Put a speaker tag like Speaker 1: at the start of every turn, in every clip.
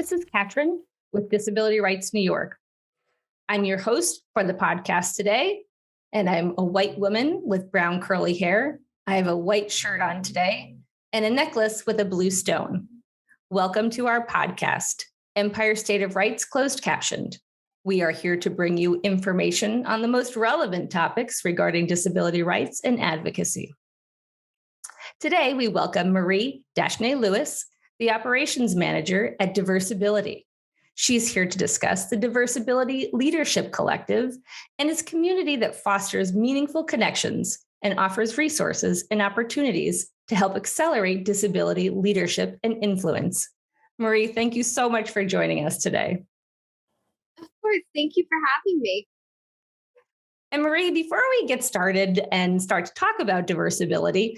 Speaker 1: This is Katrin with Disability Rights New York. I'm your host for the podcast today, and I'm a white woman with brown curly hair. I have a white shirt on today and a necklace with a blue stone. Welcome to our podcast, Empire State of Rights Closed Captioned. We are here to bring you information on the most relevant topics regarding disability rights and advocacy. Today, we welcome Marie Dagenais-Lewis, the operations manager at Diversability. She's here to discuss the Diversability Leadership Collective and its community that fosters meaningful connections and offers resources and opportunities to help accelerate disability leadership and influence. Marie, thank you so much for joining us today.
Speaker 2: Of course, thank you for having me.
Speaker 1: And Marie, before we get started and start to talk about Diversability,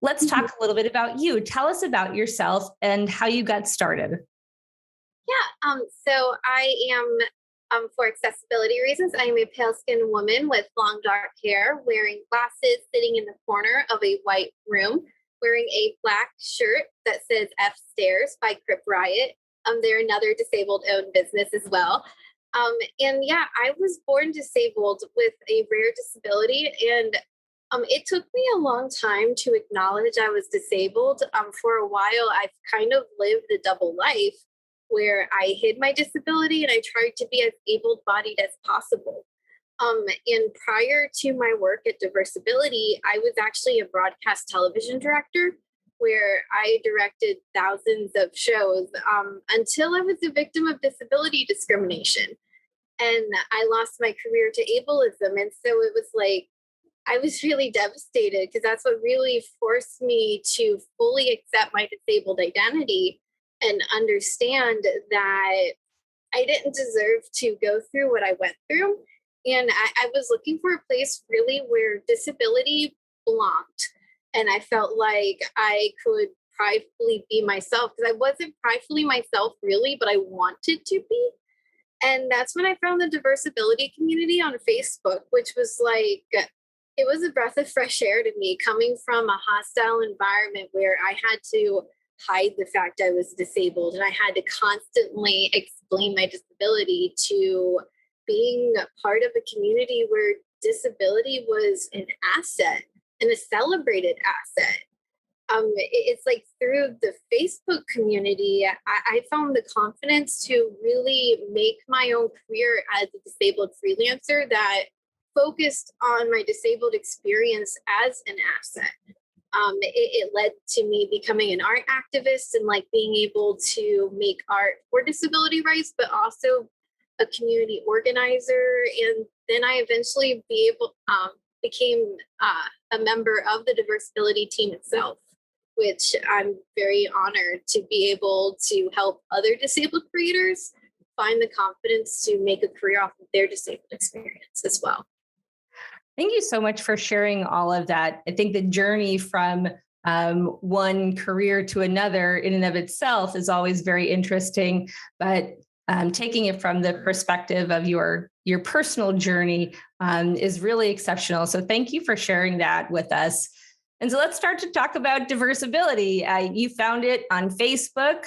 Speaker 1: let's talk a little bit about you. Tell us about yourself and how you got started.
Speaker 2: So I am, for accessibility reasons, I am a pale-skinned woman with long dark hair, wearing glasses, sitting in the corner of a white room, wearing a black shirt that says F Stairs by Crip Riot. They're another disabled-owned business as well. I was born disabled with a rare disability, and it took me a long time to acknowledge I was disabled. For a while, I've kind of lived a double life where I hid my disability and I tried to be as able-bodied as possible. And prior to my work at Diversability, I was actually a broadcast television director where I directed thousands of shows until I was a victim of disability discrimination. And I lost my career to ableism. And so it was like, I was really devastated because that's what really forced me to fully accept my disabled identity and understand that I didn't deserve to go through what I went through. And I was looking for a place really where disability belonged. And I felt like I could pridefully be myself because I wasn't pridefully myself really, but I wanted to be. And that's when I found the Diversability community on Facebook, which was like, it was a breath of fresh air to me coming from a hostile environment where I had to hide the fact I was disabled and I had to constantly explain my disability to being part of a community where disability was an asset and a celebrated asset. It's like through the Facebook community, I found the confidence to really make my own career as a disabled freelancer that focused on my disabled experience as an asset. It led to me becoming an art activist and like being able to make art for disability rights, but also a community organizer. And then I eventually became a member of the Diversability team itself, which I'm very honored to be able to help other disabled creators find the confidence to make a career off of their disabled experience as well.
Speaker 1: Thank you so much for sharing all of that. I think the journey from one career to another in and of itself is always very interesting, but taking it from the perspective of your personal journey is really exceptional. So thank you for sharing that with us. And so let's start to talk about Diversability. You found it on Facebook.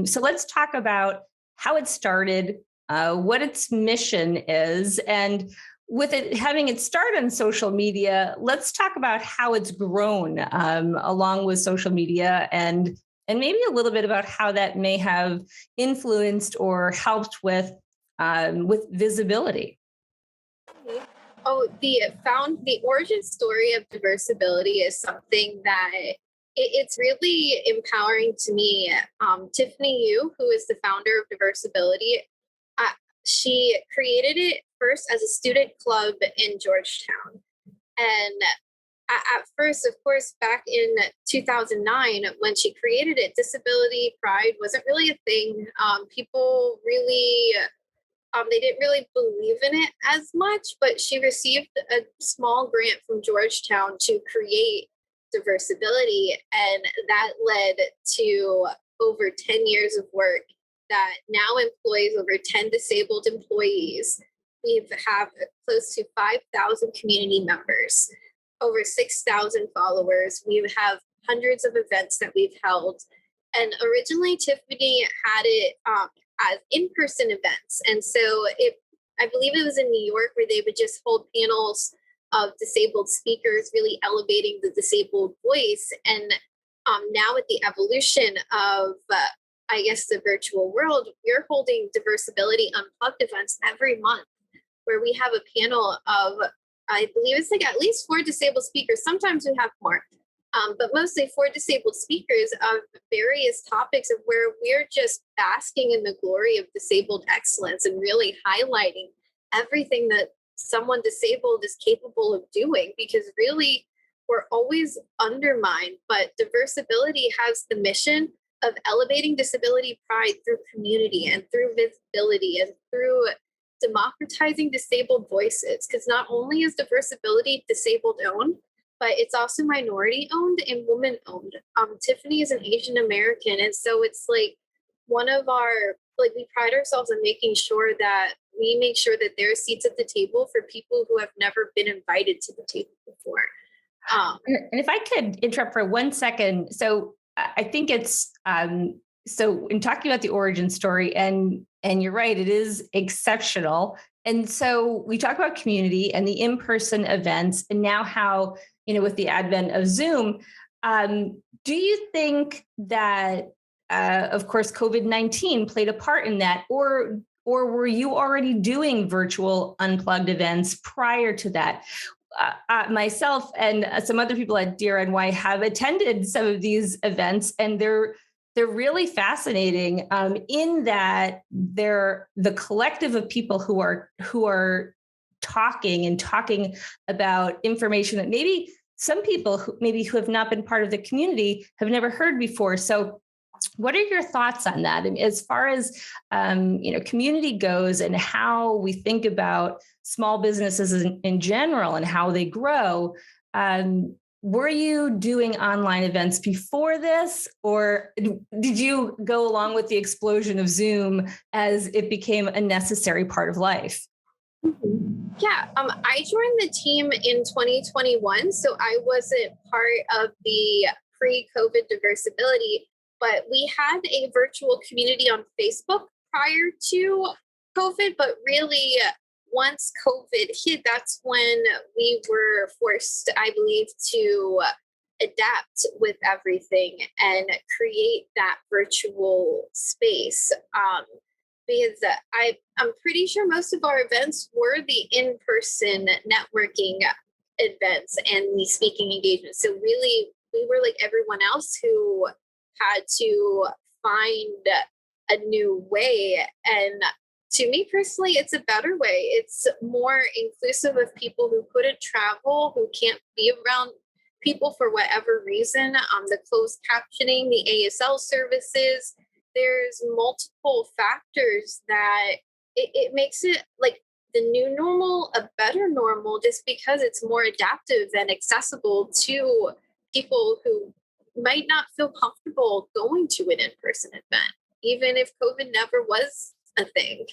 Speaker 1: So let's talk about how it started, what its mission is, and with it having its start on social media, let's talk about how it's grown along with social media and maybe a little bit about how that may have influenced or helped with visibility.
Speaker 2: Oh, the origin story of Diversability is something that it's really empowering to me. Tiffany Yu, who is the founder of Diversability, she created it first as a student club in Georgetown. And at first, of course, back in 2009, when she created it, disability pride wasn't really a thing. People really, they didn't really believe in it as much, but she received a small grant from Georgetown to create Diversability. And that led to over 10 years of work that now employs over 10 disabled employees. We have close to 5,000 community members, over 6,000 followers. We have hundreds of events that we've held. And originally, Tiffany had it as in-person events. And so I believe it was in New York where they would just hold panels of disabled speakers, really elevating the disabled voice. And now with the evolution of, I guess, the virtual world, we're holding Diversability Unplugged events every month where we have a panel of, I believe it's like at least 4 disabled speakers. Sometimes we have more. But mostly 4 disabled speakers of various topics of where we're just basking in the glory of disabled excellence and really highlighting everything that someone disabled is capable of doing, because really we're always undermined. But Diversability has the mission of elevating disability pride through community and through visibility and through democratizing disabled voices, because not only is Diversability disabled owned, but it's also minority owned and woman owned. Tiffany is an Asian American. And so it's like one of our, like, we pride ourselves in making sure that we make sure that there are seats at the table for people who have never been invited to the table before.
Speaker 1: And if I could interrupt for 1 second. So I think it's, so in talking about the origin story, and you're right, it is exceptional. And so we talk about community and the in-person events, and now how, with the advent of Zoom, do you think that, of course, COVID-19 played a part in that, or were you already doing virtual unplugged events prior to that? Myself and some other people at DRNY have attended some of these events, and they're really fascinating in that they're the collective of people who are talking about information that maybe some people who have not been part of the community have never heard before. So what are your thoughts on that? And as far as community goes, and how we think about small businesses in general and how they grow, were you doing online events before this, or did you go along with the explosion of Zoom as it became a necessary part of life?
Speaker 2: Yeah, I joined the team in 2021, so I wasn't part of the pre-COVID Diversability, but we had a virtual community on Facebook prior to COVID. But really, once COVID hit, that's when we were forced, I believe, to adapt with everything and create that virtual space. Because I'm pretty sure most of our events were the in-person networking events and the speaking engagements. So really, we were like everyone else who had to find a new way. And to me personally, it's a better way. It's more inclusive of people who couldn't travel, who can't be around people for whatever reason. The closed captioning, the ASL services, there's multiple factors that it makes it like the new normal a better normal, just because it's more adaptive and accessible to people who might not feel comfortable going to an in-person event, even if COVID never was a thing.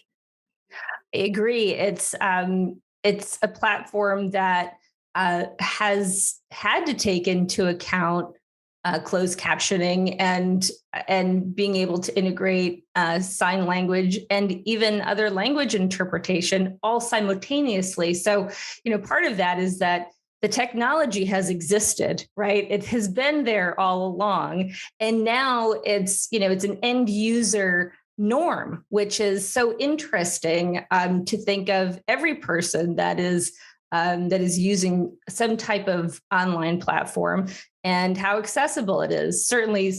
Speaker 1: I agree. It's a platform that has had to take into account closed captioning and being able to integrate sign language and even other language interpretation all simultaneously. So, part of that is that the technology has existed, right? It has been there all along, and now it's an end user norm, which is so interesting to think of every person that is using some type of online platform and how accessible it is. Certainly,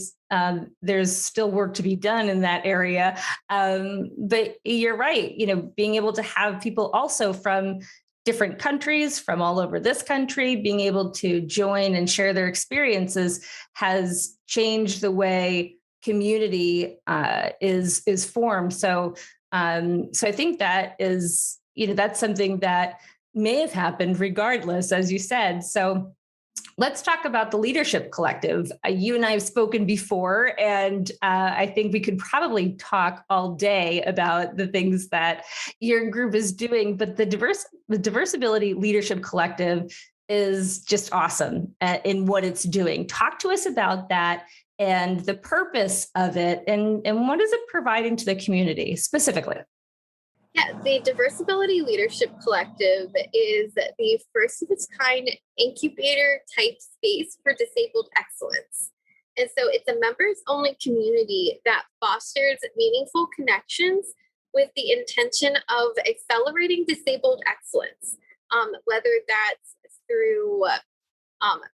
Speaker 1: there's still work to be done in that area. But you're right, being able to have people also from different countries, from all over this country, being able to join and share their experiences has changed the way community is formed. So I think that is, that's something that may have happened regardless, as you said. So let's talk about the Leadership Collective. You and I have spoken before, and I think we could probably talk all day about the things that your group is doing. But the Diversability Leadership Collective is just awesome in what it's doing. Talk to us about that and the purpose of it, and what is it providing to the community specifically?
Speaker 2: Yeah, the Diversability Leadership Collective is the first of its kind incubator type space for disabled excellence. And so it's a members only community that fosters meaningful connections with the intention of accelerating disabled excellence, whether that's through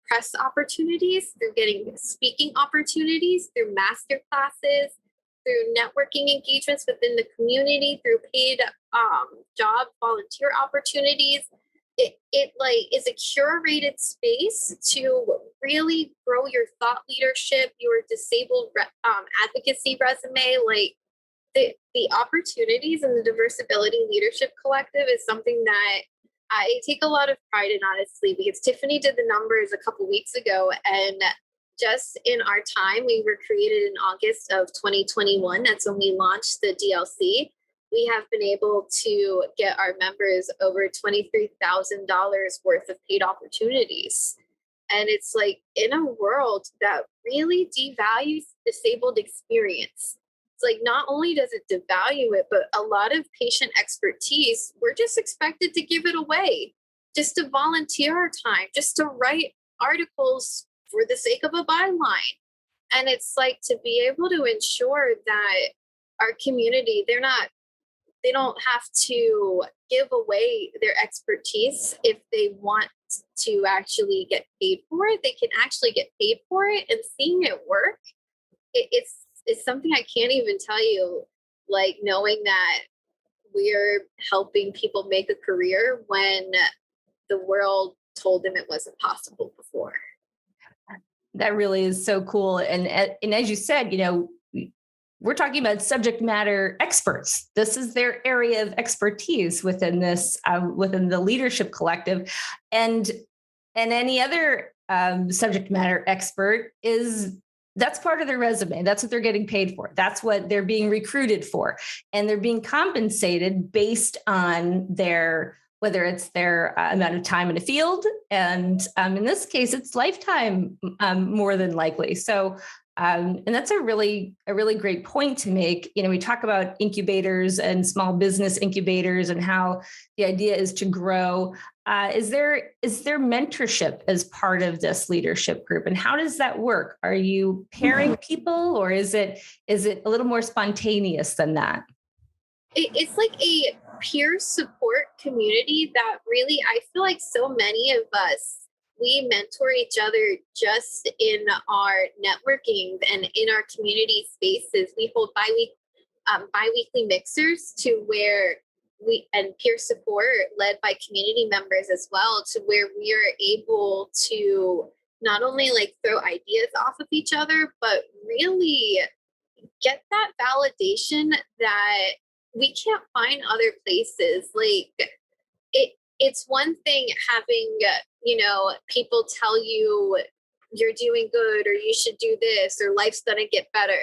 Speaker 2: press opportunities, through getting speaking opportunities, through master classes, through networking engagements within the community, through paid job volunteer opportunities. It like is a curated space to really grow your thought leadership, your disabled advocacy resume. Like the opportunities in the Diversability Leadership Collective is something that I take a lot of pride in, honestly, because Tiffany did the numbers a couple weeks ago, and just in our time, we were created in August of 2021. That's when we launched the DLC. We have been able to get our members over $23,000 worth of paid opportunities. And it's like in a world that really devalues disabled experience. It's like not only does it devalue it, but a lot of patient expertise, we're just expected to give it away, just to volunteer our time, just to write articles for the sake of a byline. And it's like to be able to ensure that our community, they don't have to give away their expertise if they want to actually get paid for it. They can actually get paid for it, and seeing it work, it's something I can't even tell you, like knowing that we're helping people make a career when the world told them it wasn't possible before.
Speaker 1: That really is so cool. And as you said, we're talking about subject matter experts. This is their area of expertise within this, within the Leadership Collective, and any other subject matter expert that's part of their resume. That's what they're getting paid for. That's what they're being recruited for, and they're being compensated based on whether it's their amount of time in the field, and in this case, it's lifetime, more than likely. So. And that's a really great point to make. We talk about incubators and small business incubators and how the idea is to grow. Is there mentorship as part of this leadership group, and how does that work? Are you pairing people, or is it a little more spontaneous than that?
Speaker 2: It's like a peer support community that really, I feel like so many of us, we mentor each other just in our networking and in our community spaces. We hold bi-weekly mixers to where and peer support led by community members as well, to where we are able to not only like throw ideas off of each other, but really get that validation that we can't find other places. Like it's one thing having, people tell you you're doing good, or you should do this, or life's going to get better.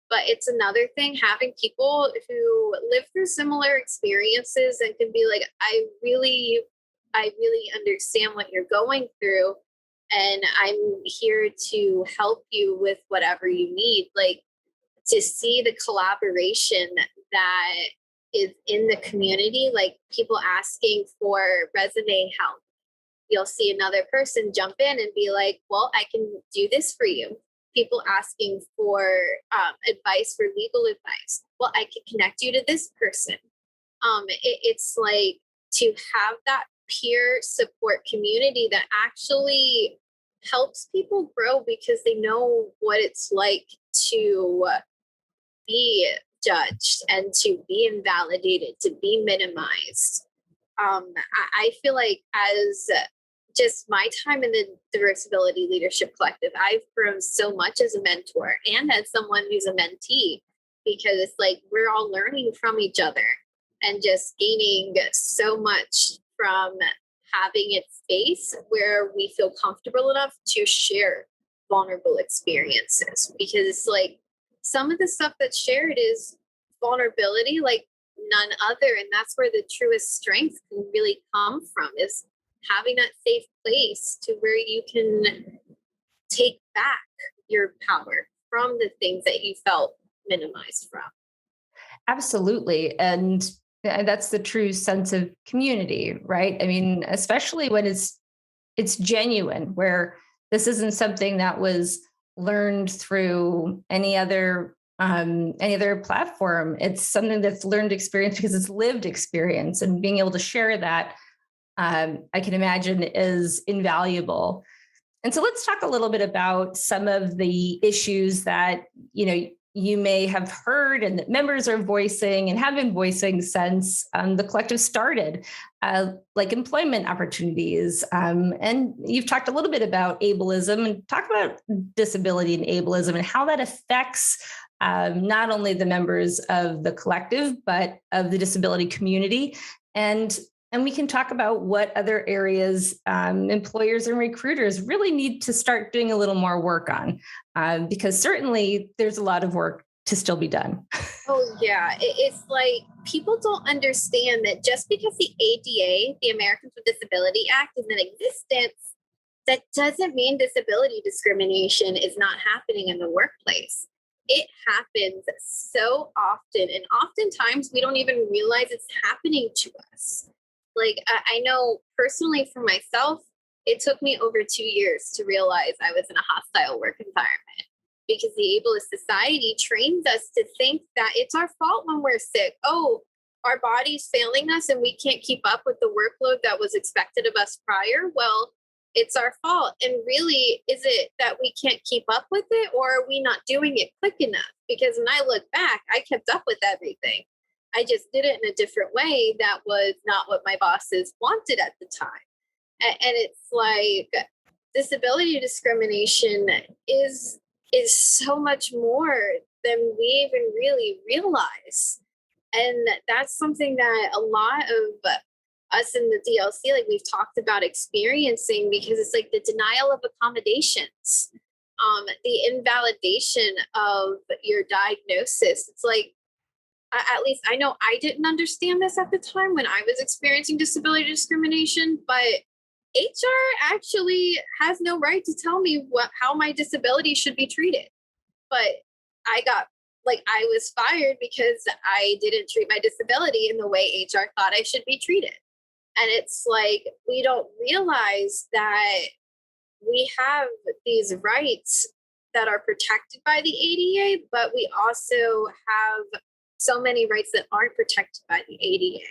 Speaker 2: But it's another thing having people who live through similar experiences and can be like, I really understand what you're going through, and I'm here to help you with whatever you need. Like, to see the collaboration that is in the community, like people asking for resume help. You'll see another person jump in and be like, well, I can do this for you. People asking for advice, for legal advice. Well, I can connect you to this person. It's like to have that peer support community that actually helps people grow, because they know what it's like to be judged and to be invalidated, to be minimized. I feel like as just my time in the Diversability Leadership Collective, I've grown so much as a mentor and as someone who's a mentee, because it's like we're all learning from each other and just gaining so much from having a space where we feel comfortable enough to share vulnerable experiences. Because it's like some of the stuff that's shared is vulnerability like none other. And that's where the truest strength can really come from, is having that safe place to where you can take back your power, from the things that you felt minimized from.
Speaker 1: Absolutely. And that's the true sense of community, right? I mean, especially when it's genuine, where this isn't something that was learned through any other platform. It's something that's learned experience because it's lived experience, and being able to share that, I can imagine, is invaluable. And so let's talk a little bit about some of the issues that you may have heard and that members are voicing and have been voicing since the collective started, like employment opportunities. And you've talked a little bit about ableism, and talk about disability and ableism and how that affects not only the members of the collective, but of the disability community. And we can talk about what other areas employers and recruiters really need to start doing a little more work on, because certainly there's a lot of work to still be done.
Speaker 2: Oh, yeah. It's like people don't understand that just because the ADA, the Americans with Disability Act, is in existence, that doesn't mean disability discrimination is not happening in the workplace. It happens so often, and oftentimes we don't even realize it's happening to us. Like, I know personally for myself, it took me over 2 years to realize I was in a hostile work environment, because the ableist society trains us to think that it's our fault when we're sick. Oh, our body's failing us and we can't keep up with the workload that was expected of us prior. Well, it's our fault. And really, is it that we can't keep up with it, or are we not doing it quick enough? Because when I look back, I kept up with everything. I just did it in a different way that was not what my bosses wanted at the time. And it's like disability discrimination is so much more than we even really realize. And that's something that a lot of us in the DLC, like we've talked about experiencing, because it's like the denial of accommodations, the invalidation of your diagnosis. It's like, at least I know I didn't understand this at the time when I was experiencing disability discrimination, but HR actually has no right to tell me how my disability should be treated. But I was fired because I didn't treat my disability in the way HR thought I should be treated. And it's like, we don't realize that we have these rights that are protected by the ADA, but we also have so many rights that aren't protected by the ADA.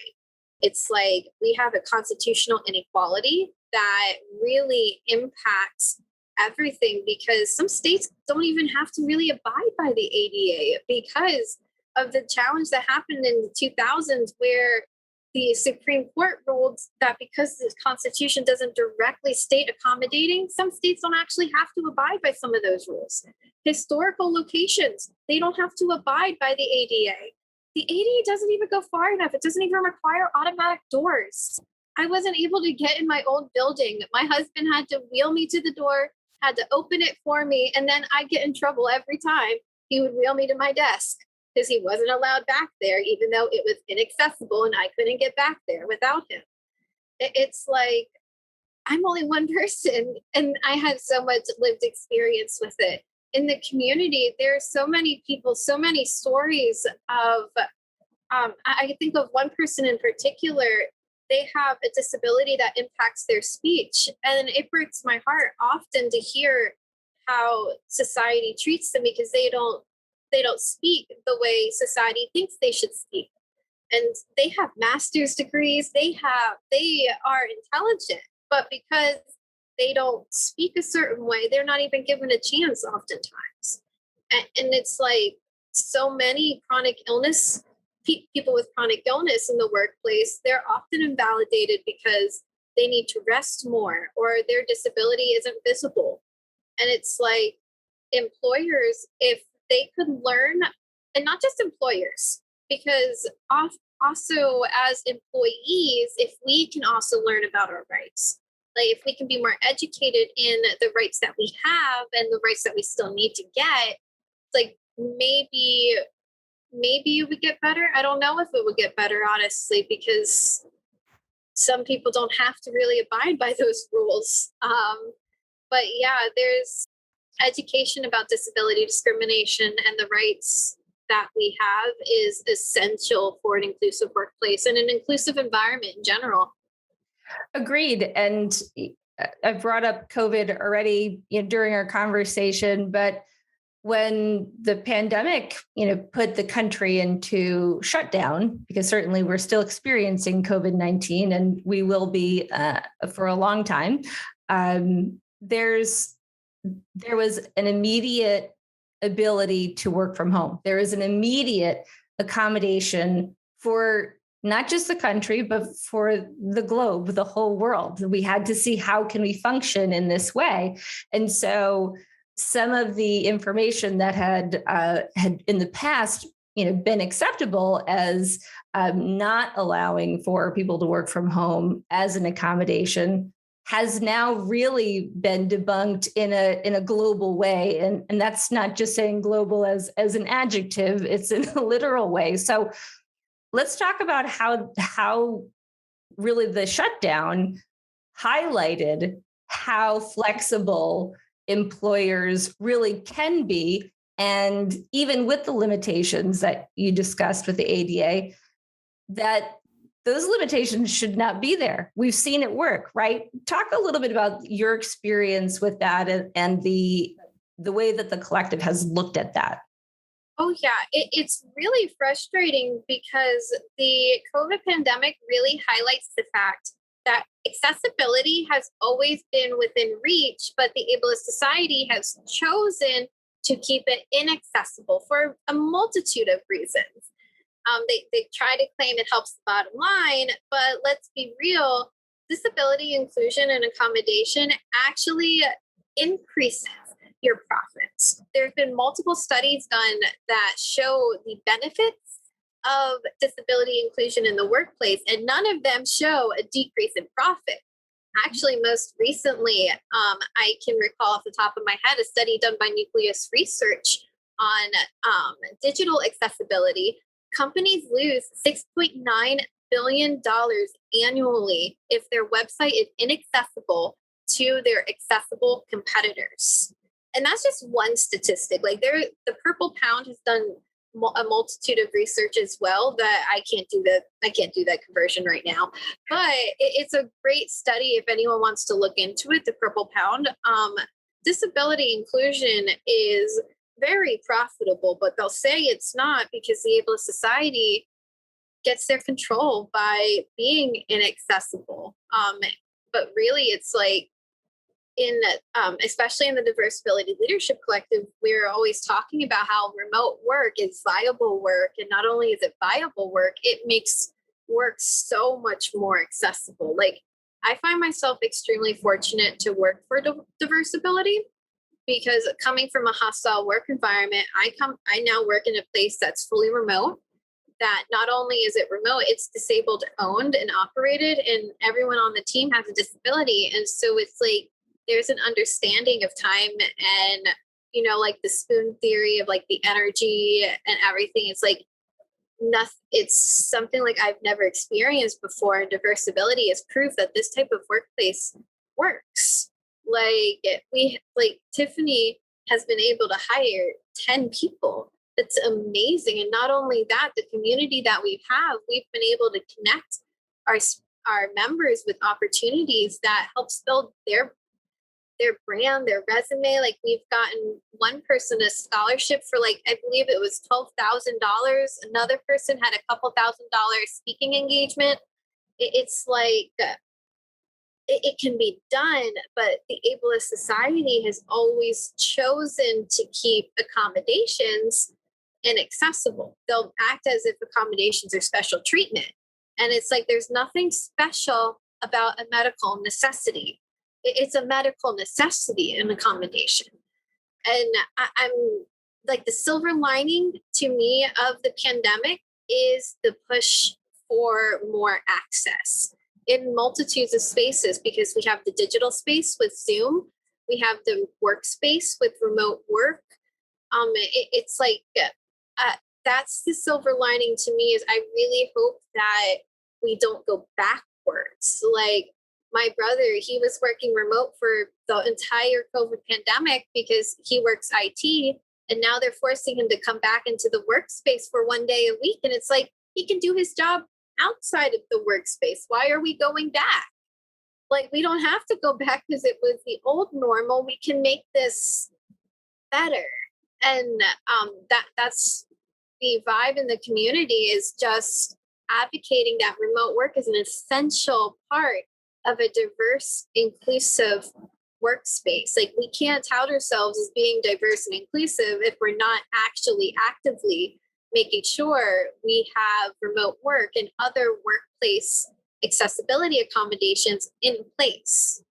Speaker 2: It's like we have a constitutional inequality that really impacts everything, because some states don't even have to really abide by the ADA because of the challenge that happened in the 2000s, where the Supreme Court ruled that because the Constitution doesn't directly state accommodating, some states don't actually have to abide by some of those rules. Historical locations, they don't have to abide by the ADA. The ADA doesn't even go far enough. It doesn't even require automatic doors. I wasn't able to get in my old building. My husband had to wheel me to the door, had to open it for me, and then I get in trouble every time. He would wheel me to my desk because he wasn't allowed back there, even though it was inaccessible and I couldn't get back there without him. It's like, I'm only one person, and I had so much lived experience with it. In the community, there are so many people, so many stories of, I think of one person in particular. They have a disability that impacts their speech, and it breaks my heart often to hear how society treats them, because they don't speak the way society thinks they should speak. And they have master's degrees, they are intelligent, but because they don't speak a certain way, they're not even given a chance oftentimes. And it's like so many chronic illness, people with chronic illness in the workplace, they're often invalidated because they need to rest more, or their disability isn't visible. And it's like, employers, if they could learn, and not just employers, because also as employees, if we can also learn about our rights, like if we can be more educated in the rights that we have and the rights that we still need to get, it's like maybe it would get better. I don't know if it would get better, honestly, because some people don't have to really abide by those rules. But yeah, education about disability discrimination and the rights that we have is essential for an inclusive workplace and an inclusive environment in general.
Speaker 1: Agreed. And I brought up COVID already, during our conversation, but when the pandemic, put the country into shutdown, because certainly we're still experiencing COVID-19 and we will be for a long time, there was an immediate ability to work from home. There is an immediate accommodation for not just the country, but for the globe, the whole world. We had to see how can we function in this way. And so some of the information that had in the past, been acceptable as not allowing for people to work from home as an accommodation has now really been debunked in a global way. And that's not just saying global as an adjective, it's in a literal way. So let's talk about how really the shutdown highlighted how flexible employers really can be. And even with the limitations that you discussed with the ADA, that those limitations should not be there. We've seen it work, right? Talk a little bit about your experience with that and the way that the collective has looked at that.
Speaker 2: Oh, yeah. It's really frustrating because the COVID pandemic really highlights the fact that accessibility has always been within reach, but the ableist society has chosen to keep it inaccessible for a multitude of reasons. They try to claim it helps the bottom line, but let's be real, disability inclusion and accommodation actually increases your profits. There have been multiple studies done that show the benefits of disability inclusion in the workplace, and none of them show a decrease in profit. Actually, most recently, I can recall off the top of my head a study done by Nucleus Research on digital accessibility. Companies lose $6.9 billion annually if their website is inaccessible to their accessible competitors. And that's just one statistic. Like the Purple Pound has done a multitude of research as well that I can't do that conversion right now, but it's a great study if anyone wants to look into it. The Purple Pound, disability inclusion is very profitable, but they'll say it's not because the ableist society gets their control by being inaccessible. But really, it's like especially in the Diversability Leadership Collective, we're always talking about how remote work is viable work. And not only is it viable work, it makes work so much more accessible. Like I find myself extremely fortunate to work for Diversability because coming from a hostile work environment, I now work in a place that's fully remote. That not only is it remote, it's disabled owned and operated, and everyone on the team has a disability. And so it's like, there's an understanding of time and, like the spoon theory of like the energy and everything. It's like nothing, it's something like I've never experienced before. And Diversability is proof that this type of workplace works. Like Tiffany has been able to hire 10 people. It's amazing. And not only that, the community that we've been able to connect our members with opportunities that helps build their brand, their resume. Like we've gotten one person a scholarship for I believe it was $12,000. Another person had a couple $1,000 speaking engagement. It's like, it can be done, but the ableist society has always chosen to keep accommodations inaccessible. They'll act as if accommodations are special treatment. And it's like, there's nothing special about a medical necessity. It's a medical necessity in accommodation. And I'm like, the silver lining to me of the pandemic is the push for more access in multitudes of spaces, because we have the digital space with Zoom, we have the workspace with remote work. It's like, that's the silver lining to me is I really hope that we don't go backwards. Like my brother, he was working remote for the entire COVID pandemic because he works IT. And now they're forcing him to come back into the workspace for one day a week. And it's like, he can do his job outside of the workspace. Why are we going back? Like, we don't have to go back because it was the old normal. We can make this better. And that's the vibe in the community, is just advocating that remote work is an essential part of a diverse, inclusive workspace. Like, we can't tout ourselves as being diverse and inclusive if we're not actually actively making sure we have remote work and other workplace accessibility accommodations in place.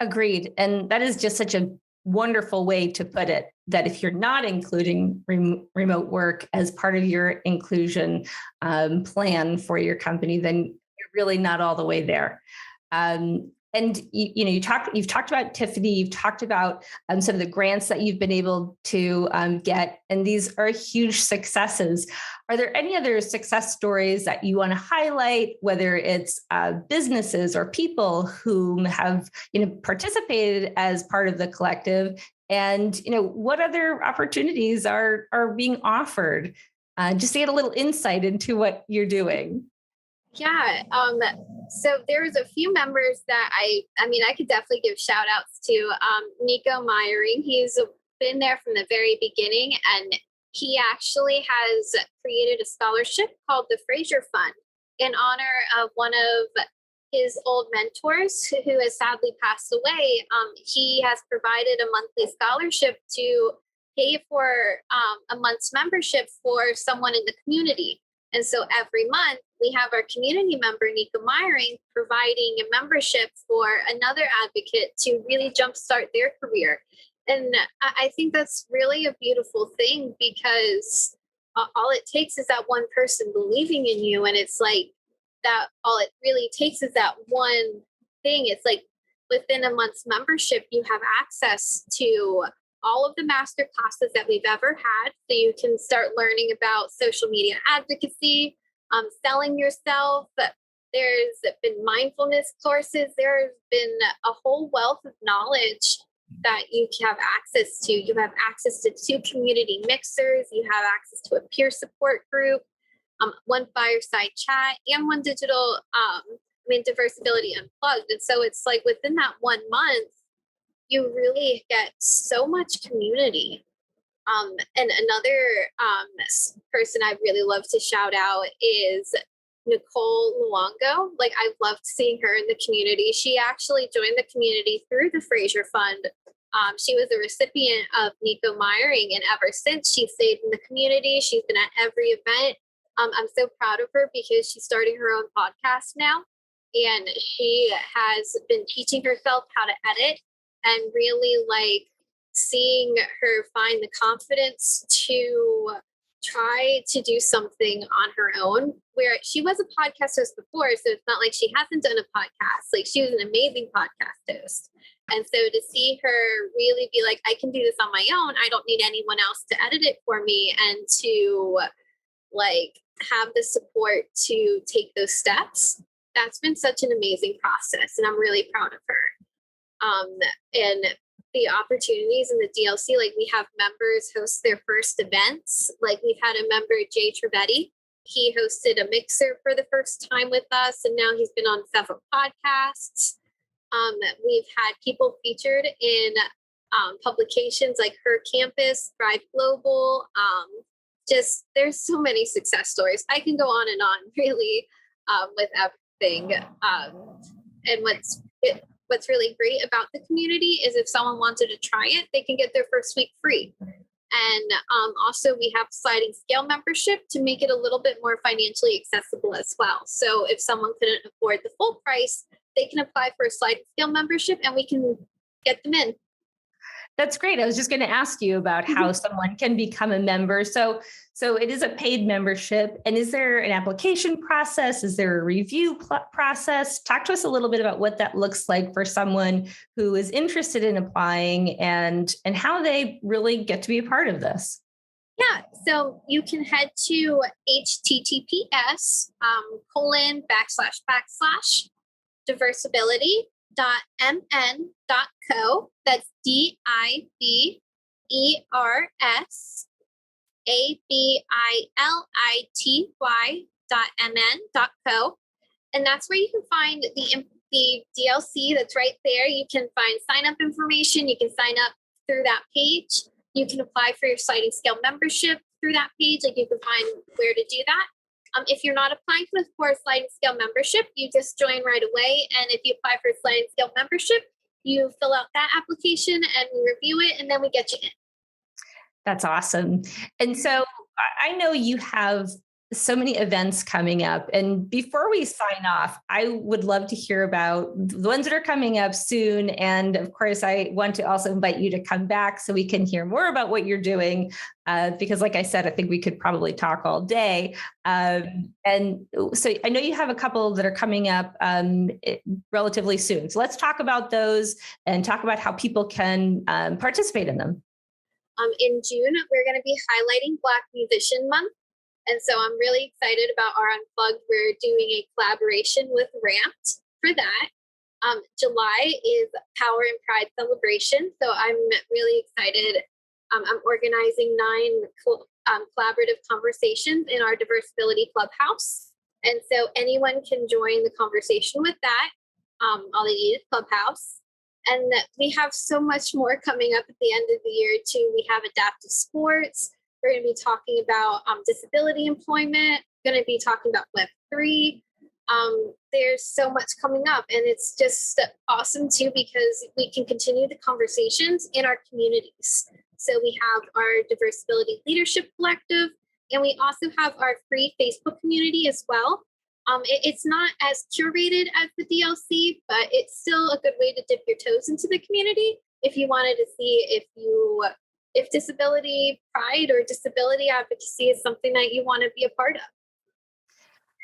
Speaker 1: Agreed. And that is just such a wonderful way to put it, that if you're not including remote work as part of your inclusion plan for your company, then you're really not all the way there. And you've talked about Tiffany, you've talked about some of the grants that you've been able to get, and these are huge successes. Are there any other success stories that you want to highlight, whether it's businesses or people who have participated as part of the collective, and what other opportunities are being offered? Just to get a little insight into what you're doing.
Speaker 2: Yeah. So there's a few members that I could definitely give shout outs to. Nico Meyering, he's been there from the very beginning, and he actually has created a scholarship called the Fraser Fund in honor of one of his old mentors who has sadly passed away. He has provided a monthly scholarship to pay for a month's membership for someone in the community. And so every month we have our community member, Nico Meyering, providing a membership for another advocate to really jumpstart their career. And I think that's really a beautiful thing, because all it takes is that one person believing in you. And it's like that, all it really takes is that one thing. It's like within a month's membership, you have access to all of the master classes that we've ever had. So you can start learning about social media advocacy, selling yourself. There's been mindfulness courses. There's been a whole wealth of knowledge that you have access to. You have access to 2 community mixers. You have access to a peer support group, 1 fireside chat, and 1 digital, Diversability Unplugged. And so it's like within that 1 month, you really get so much community. And another person I really love to shout out is Nicole Luongo. Like, I've loved seeing her in the community. She actually joined the community through the Fraser Fund. She was a recipient of Nico Meyering, and ever since, she stayed in the community. She's been at every event. I'm so proud of her because she's starting her own podcast now, and she has been teaching herself how to edit, and really like seeing her find the confidence to try to do something on her own, where she was a podcast host before. So it's not like she hasn't done a podcast. Like, she was an amazing podcast host. And so to see her really be like, I can do this on my own. I don't need anyone else to edit it for me, and to like have the support to take those steps. That's been such an amazing process, and I'm really proud of her. And the opportunities in the DLC, like we have members host their first events. Like, we've had a member, Jay Trivedi. He hosted a mixer for the first time with us, and now he's been on several podcasts. We've had people featured in publications like Her Campus, Thrive Global. Just, there's so many success stories. I can go on and on, really, with everything. And what's really great about the community is if someone wanted to try it, they can get their first week free. And also, we have sliding scale membership to make it a little bit more financially accessible as well. So if someone couldn't afford the full price, they can apply for a sliding scale membership, and we can get them in.
Speaker 1: That's great. I was just going to ask you about how someone can become a member. So it is a paid membership. And is there an application process? Is there a review process? Talk to us a little bit about what that looks like for someone who is interested in applying, and how they really get to be a part of this.
Speaker 2: Yeah, so you can head to https:// diversability.mn.co. That's diversability.mn.co. And that's where you can find the DLC that's right there. You can find sign up information. You can sign up through that page. You can apply for your sliding scale membership through that page. Like, you can find where to do that. If you're not applying for a sliding scale membership, you just join right away. And if you apply for a sliding scale membership, you fill out that application and we review it, and then we get you in.
Speaker 1: That's awesome. And so I know you have so many events coming up. And before we sign off, I would love to hear about the ones that are coming up soon. And of course, I want to also invite you to come back so we can hear more about what you're doing. Because like I said, I think we could probably talk all day. And so I know you have a couple that are coming up relatively soon. So let's talk about those and talk about how people can participate in them.
Speaker 2: In June, we're going to be highlighting Black Musician Month. And so I'm really excited about our Unplugged. We're doing a collaboration with Ramped for that. July is Power and Pride Celebration. So I'm really excited. I'm organizing 9 collaborative conversations in our Diversability Clubhouse. And so anyone can join the conversation with that. All they need is Clubhouse. And we have so much more coming up at the end of the year too. We have adaptive sports. We're going to be talking about disability employment. We're going to be talking about Web3. There's so much coming up, and it's just awesome too, because we can continue the conversations in our communities. So we have our Diversability Leadership Collective, and we also have our free Facebook community as well. It's not as curated as the DLC, but it's still a good way to dip your toes into the community if you wanted to see if disability pride or disability advocacy is something that you want to be a part of.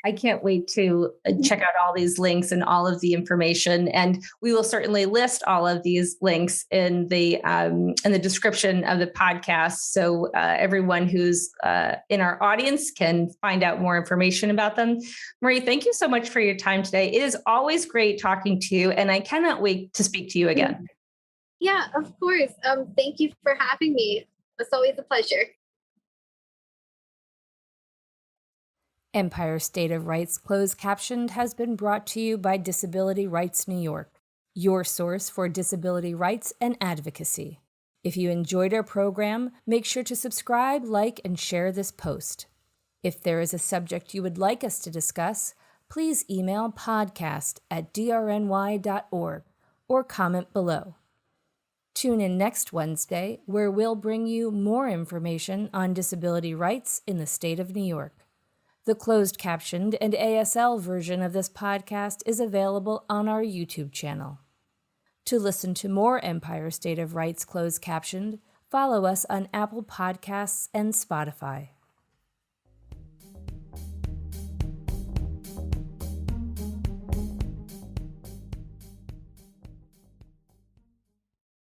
Speaker 1: I can't wait to check out all these links and all of the information. And we will certainly list all of these links in the description of the podcast. So everyone who's in our audience can find out more information about them. Marie, thank you so much for your time today. It is always great talking to you, and I cannot wait to speak to you again.
Speaker 2: Yeah, of course. Thank you for having me. It's always a pleasure.
Speaker 3: Empire State of Rights Closed Captioned has been brought to you by Disability Rights New York, your source for disability rights and advocacy. If you enjoyed our program, make sure to subscribe, like, and share this post. If there is a subject you would like us to discuss, please email podcast@drny.org or comment below. Tune in next Wednesday, where we'll bring you more information on disability rights in the state of New York. The closed captioned and ASL version of this podcast is available on our YouTube channel. To listen to more Empire State of Rights closed captioned, follow us on Apple Podcasts and Spotify.